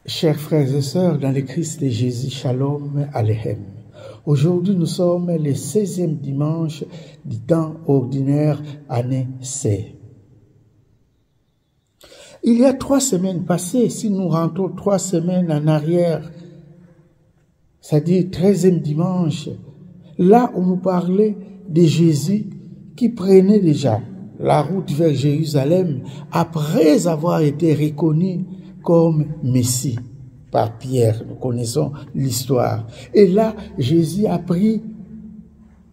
Chers frères et sœurs, dans le Christ de Jésus, Shalom Aleichem. Aujourd'hui, nous sommes le 16e dimanche du temps ordinaire, année C. Il y a 3 semaines passées, si nous rentrons 3 semaines en arrière, c'est-à-dire 13e dimanche, là on nous parlait de Jésus qui prenait déjà la route vers Jérusalem après avoir été reconnu comme Messie par Pierre. Nous connaissons l'histoire. Et là, Jésus a pris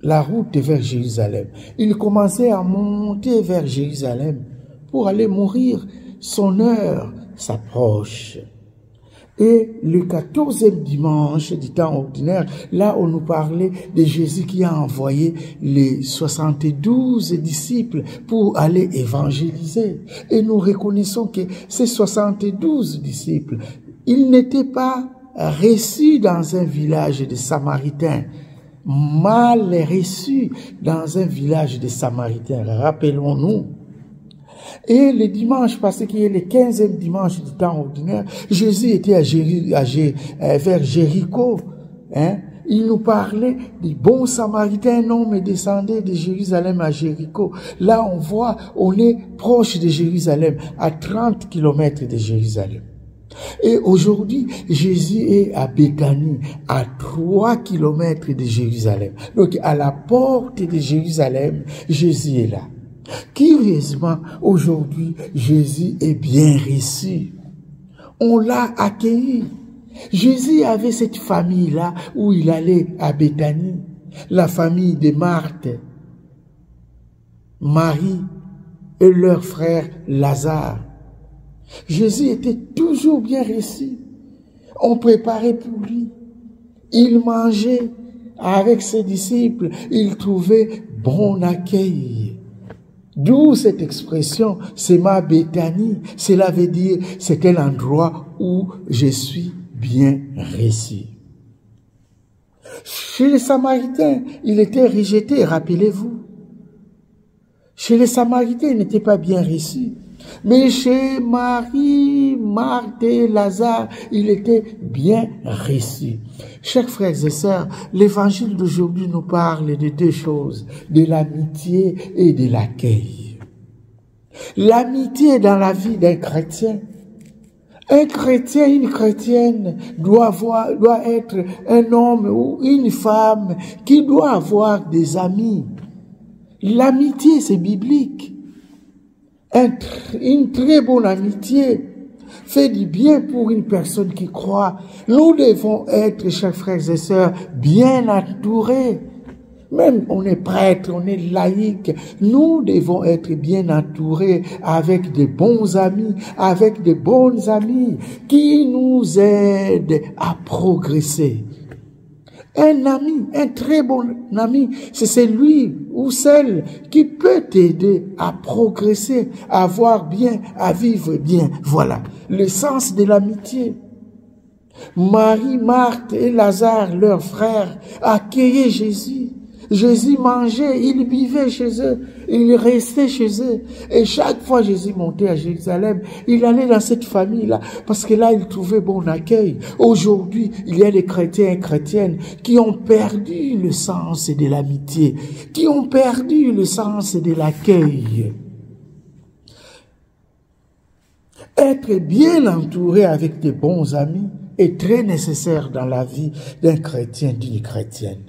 la route vers Jérusalem. Il commençait à monter vers Jérusalem pour aller mourir. Son heure s'approche. Et le 14e dimanche du temps ordinaire, là on nous parlait de Jésus qui a envoyé les 72 disciples pour aller évangéliser. Et nous reconnaissons que ces 72 disciples, ils n'étaient pas reçus dans un village de Samaritains, mal reçus dans un village de Samaritains. Rappelons-nous. Et le dimanche, parce qu'il est le 15e dimanche du temps ordinaire, Jésus était vers Jéricho. Il nous parlait du bon Samaritain, un homme descendait de Jérusalem à Jéricho. Là, on voit, on est proche de Jérusalem, à 30 km de Jérusalem. Et aujourd'hui, Jésus est à Béthanie, à 3 km de Jérusalem. Donc, à la porte de Jérusalem, Jésus est là. Curieusement, aujourd'hui, Jésus est bien reçu. On l'a accueilli. Jésus avait cette famille-là où il allait à Béthanie. La famille de Marthe, Marie et leur frère Lazare. Jésus était toujours bien reçu. On préparait pour lui. Il mangeait avec ses disciples. Il trouvait bon accueil. D'où cette expression, c'est ma Béthanie. Cela veut dire, c'est un endroit où je suis bien reçu. Chez les Samaritains, il était rejeté, rappelez-vous. Chez les Samaritains, il n'était pas bien reçu. Mais chez Marie, Marthe et Lazare, il était bien reçu. Chers frères et sœurs, l'évangile d'aujourd'hui nous parle de 2 choses, de l'amitié et de l'accueil. L'amitié dans la vie d'un chrétien. Un chrétien, une chrétienne doit être un homme ou une femme qui doit avoir des amis. L'amitié, c'est biblique. Une très bonne amitié fait du bien pour une personne qui croit. Nous devons être, chers frères et sœurs, bien entourés. Même on est prêtre, on est laïque, nous devons être bien entourés avec de bons amis, avec de bonnes amies qui nous aident à progresser. Un ami, un très bon ami, c'est celui ou celle qui peut t'aider à progresser, à voir bien, à vivre bien. Voilà le sens de l'amitié. Marie, Marthe et Lazare, leurs frères, accueillaient Jésus. Jésus mangeait, il vivait chez eux, il restait chez eux. Et chaque fois Jésus montait à Jérusalem, il allait dans cette famille-là, parce que là, il trouvait bon accueil. Aujourd'hui, il y a des chrétiens et chrétiennes qui ont perdu le sens de l'amitié, qui ont perdu le sens de l'accueil. Être bien entouré avec de bons amis est très nécessaire dans la vie d'un chrétien, d'une chrétienne.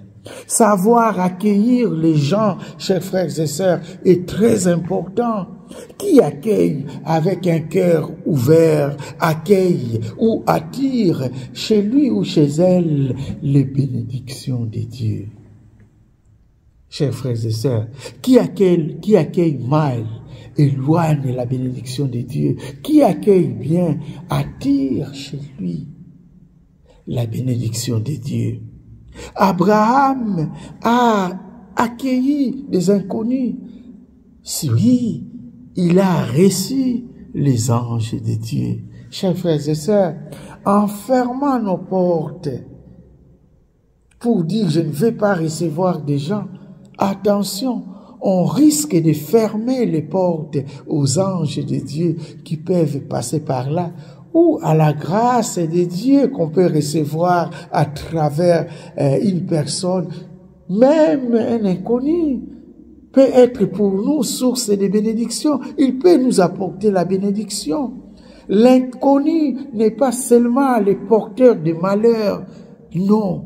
Savoir accueillir les gens, chers frères et sœurs, est très important. Qui accueille avec un cœur ouvert, accueille ou attire chez lui ou chez elle les bénédictions de Dieu. Chers frères et sœurs, qui accueille mal, éloigne la bénédiction de Dieu. Qui accueille bien, attire chez lui la bénédiction de Dieu. Abraham a accueilli des inconnus. Oui, il a reçu les anges de Dieu. Chers frères et sœurs, en fermant nos portes pour dire je ne vais pas recevoir des gens, attention, on risque de fermer les portes aux anges de Dieu qui peuvent passer par là ou à la grâce de Dieu qu'on peut recevoir à travers une personne, même un inconnu, peut être pour nous source de bénédiction. Il peut nous apporter la bénédiction. L'inconnu n'est pas seulement le porteur de malheur. Non,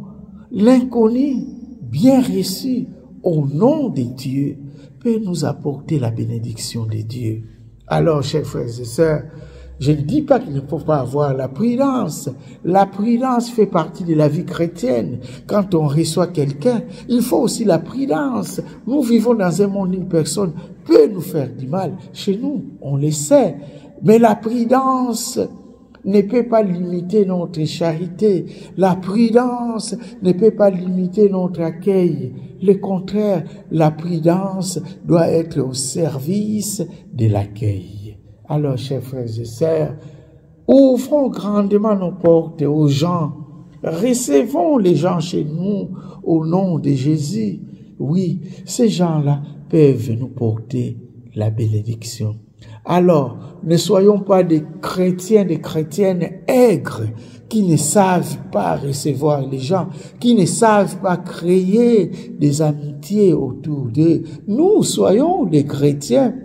l'inconnu, bien reçu au nom de Dieu, peut nous apporter la bénédiction de Dieu. Alors, chers frères et sœurs, je ne dis pas qu'il ne faut pas avoir la prudence. La prudence fait partie de la vie chrétienne. Quand on reçoit quelqu'un, il faut aussi la prudence. Nous vivons dans un monde où une personne peut nous faire du mal. Chez nous, on le sait. Mais la prudence ne peut pas limiter notre charité. La prudence ne peut pas limiter notre accueil. Le contraire, la prudence doit être au service de l'accueil. Alors, chers frères et sœurs, ouvrons grandement nos portes aux gens. Recevons les gens chez nous au nom de Jésus. Oui, ces gens-là peuvent nous porter la bénédiction. Alors, ne soyons pas des chrétiens, des chrétiennes aigres qui ne savent pas recevoir les gens, qui ne savent pas créer des amitiés autour d'eux. Nous soyons des chrétiens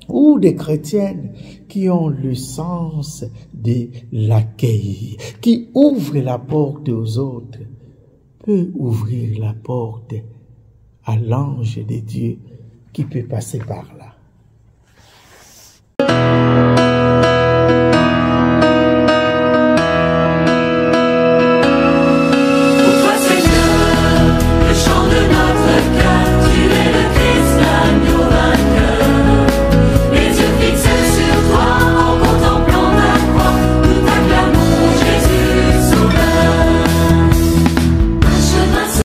ou des chrétiennes qui ont le sens de l'accueil, qui ouvrent la porte aux autres, peut ouvrir la porte à l'ange de Dieu qui peut passer par là.